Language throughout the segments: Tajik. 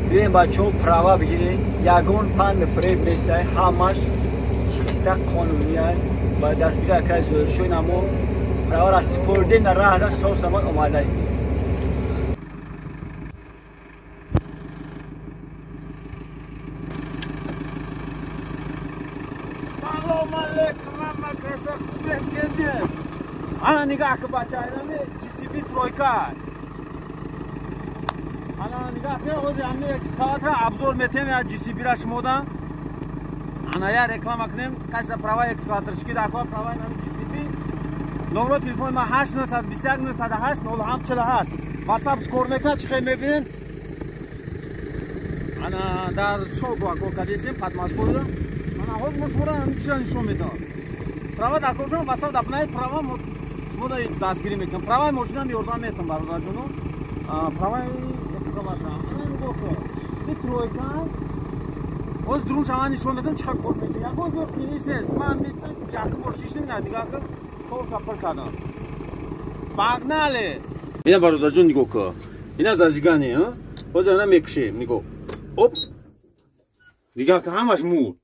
بیاین بچه ها پراوا بگیرین یگون پند فریب نیسته همش چیسته قانونی هست و دستگیر که زورشوی نمو پراوا را سپردین در راه از سو سامان اومده است سلام علیکم من کسا خوبه کنجم انا نگاه که بچه اینمی جیسیبی ترویکا انا نگاه که خودی همین اکسکاواتر ابزور میتیم یا جیسیبی را شمودن انا یا رکلام کنیم کسی پروای اکسکاواتر شکی داکوا پروای نمی جیسیبی نمره تلفون ما 8921 908 0748 واتساپ شکور میکنه چخیل میبینین انا در شو گواکو کدیسیم پتماس کویده انا خود مشموره همیشه نشون میدن پروا در کجا واسه دپنای پروا شما دستگیری میکنم پروای ماشینا میوردم میتونم برادر جونو پروای اکسکاواتر انا نگاه این ترویکا از درون شما نشون میدم چقدر کار میکنه یا گفت نیست من میتونم یک بار شیش نمیدونم دیگه کار سفر کردم باغناله اینا برادر جون نگاه کن اینا زاجگانی ها باز اینا میکشیم نگاه اپ دیگه که همش مور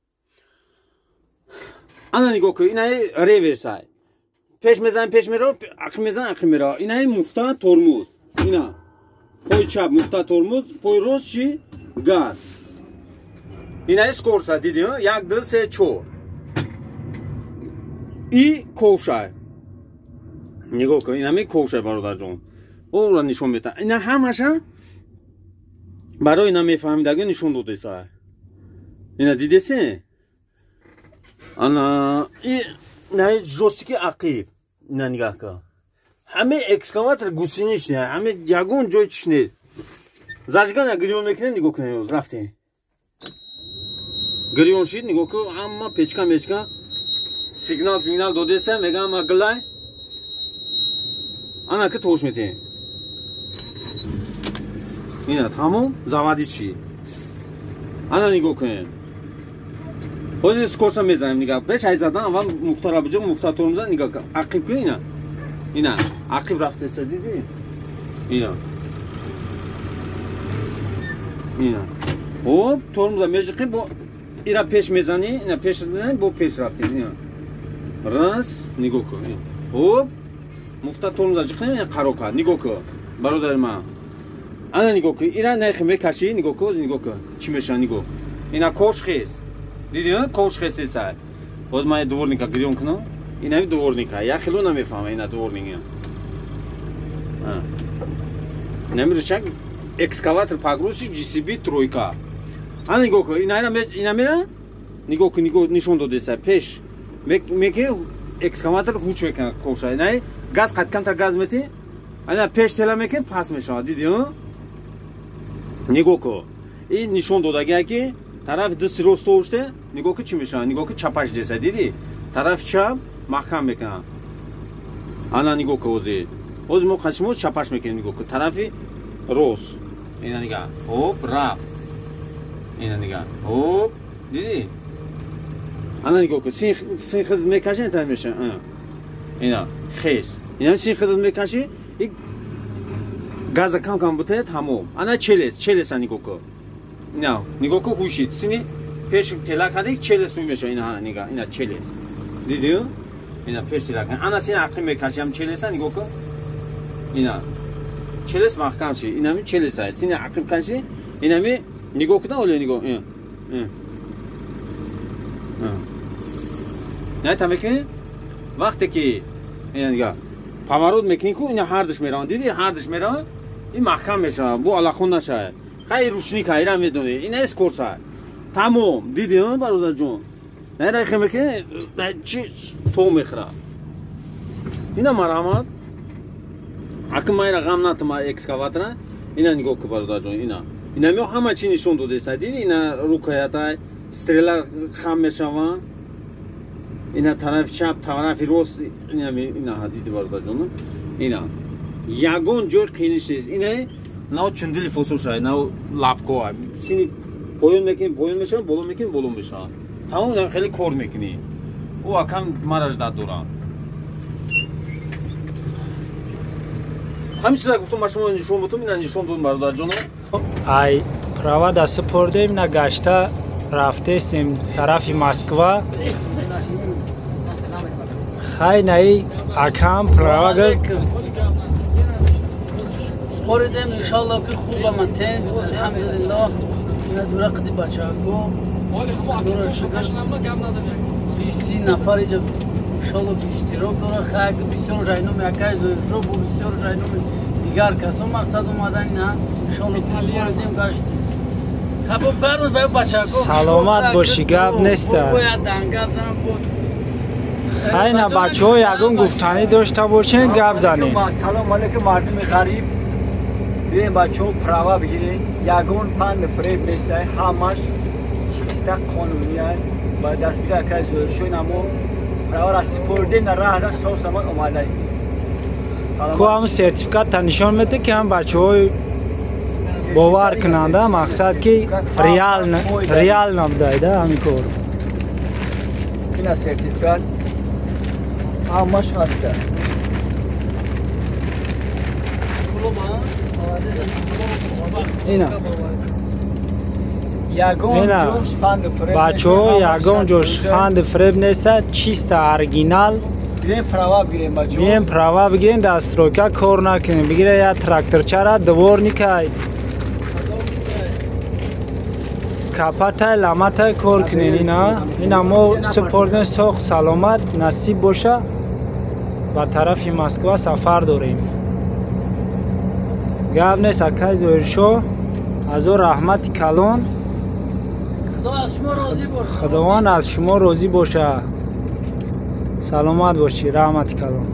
انا نگاه کن اینا ریورسای پیش میره عقب میره اینا مفتا ترمز اینا پای چپ مفتا ترمز پای راست چی گاز اینا اسکورسا دیدین یک دو سه چهار ای کوفشای نگاه کن اینا می کوفشای برادر جون اون را نشون میدن اینا همش برای اینا میفهمیدگی نشون داده سای اینا دیدین انا نه جوستیک عقیب اینا نگاه کن همه اکسکاواتر گوسینیش نه همه یگون جای چش نه زاجگان گریون میکنه نگاه کنید رفته گریون شید نگاه کن اما پیچکا سیگنال داده سه میگم اگلای انا که توش میتین اینا تمام زوادی چی انا نگاه کنید باز اسکورسا میزنیم نگاه بهش های زدن اول مختار بجا مختار ترمزن نگاه کن عقیب کن اینا عقیب رفته سه دیدی اینا خب ترمزا میجقی با ایرا پیش میزنی اینا پیش زدن با پیش رفته اینا راست نگاه کن خب مختار ترمزا جقی اینا قرار کن نگاه کن برادر من انا نگاه کن ایرا نیخ میکشی نگاه کن چی میشه نگاه اینا کوش خیز دیدین کوش خیز سر باز من دورنیکا گریون کنم اینا دورنیکا یا خیلی نمیفهمه اینا دورنیکا نمیره چک اکسکاواتر پاگروسی جیسیبی ترویکا انا نگاه کن اینا میره نگاه کن نشون داده سر پیش میگه اکسکاواتر هوچ میکنه کوشای نه گاز قد کم تا گاز میتی اینا پیش تلا میکنه پاس میشه دیدین نگاه کن این نشون داده که طرف دست راست اوشته نگاه که چی میشه نگاه که چپش دیسه دیدی طرف چپ محکم میکنه انا نگاه که اوز ما خشمو چپش میکنه نگاه که طرفی راست اینا نگاه هوب رفت اینا نگاه هوب دیدی انا نگاه که سین خد میکشه تا میشه اینا خیس اینا سین خد میکشه یک گاز کم بوده تمام انا چلس نگاه که نه نگاه که هوشید سینی پیش تلا کردی چلس میشه اینا نگاه اینا چلس دیدی اینا پیش تلا کردن انا سین عقل میکشیم چلس نگاه که اینا چلس محکم شی اینا می چلس است سین عقل کشی اینا می نگاه کن اولی نگاه نه تمکن وقتی که اینا نگاه پامارود میکنی کو اینا هردش میرن دیدی هردش میرن این محکم میشه بو علاقون نشه خیلی روشنی کایرا میدونی این اسکورسا تمام دیدی برادر جون نه رای میکنه چی تو میخرا اینا مرامات اکمای رقم نتما اکسکاواتر اینا نگاه کو برادر جون اینا می همه چی نشون داده است دیدی اینا روکایتا استرلا خام میشوان اینا طرف چپ طرف راست اینا دیدی برادر جون اینا یگون جور قینیش اینا نه چندلی فوسوشای نه لابکو سینی پایون میشه bolon میشه تمام خیلی کار میکنی او اکم مارج داد دوران همین چیزا گفتم شما نشون بودم اینا نشون دادم برادر جون ای права да супурдем на гашта рафтестем тарафи Москва. Хай наи акам права гал споридем иншаллоҳ ки хуба матен алҳамдулиллоҳ ина дура қиди бачаҳо дура шугар 20 нафар иҷа иншаллоҳ ки иштирок дора хай бисёр жайном якай зоиршо бо бисёр жайноми дигар касон мақсад омадан ина иншаллоҳ ки споридем гаштем кабо барнӯ ба бачаҳо саломат боши гап неста бояд дангап занам бо хай на бачаҳо ягон гуфтанӣ дошта бошен гап занем салом алейкум мардуми ғариб бием бачаҳо права бигирем ягон фанд фреб неста ҳамаш чиста қонуният ба дасти якай зоиршои намо правара супурдем на раҳда соҳ самат омадааст ку ҳамн сертификатта нишон медиҳад ки ҳам бачаҳои бовар кунанда мақсад ки реал набудайда ҳамин кор ина сертификат ҳамаш ҳаста ина ягон ҷош фанду фреб бачаҳо ягон ҷош фанду фреб неста чиста оригинал бием права бигирем дастройка кор накунем бигира я тракторчара дворникай капатай ламатай кор кунем ина мо супордем соғ саломат насиб боша ба тарафи Москва сафар дорем гап нест акай зоиршо азо раҳмати калон худованд аз шумо розӣ боша саломат бошӣ раҳмати калон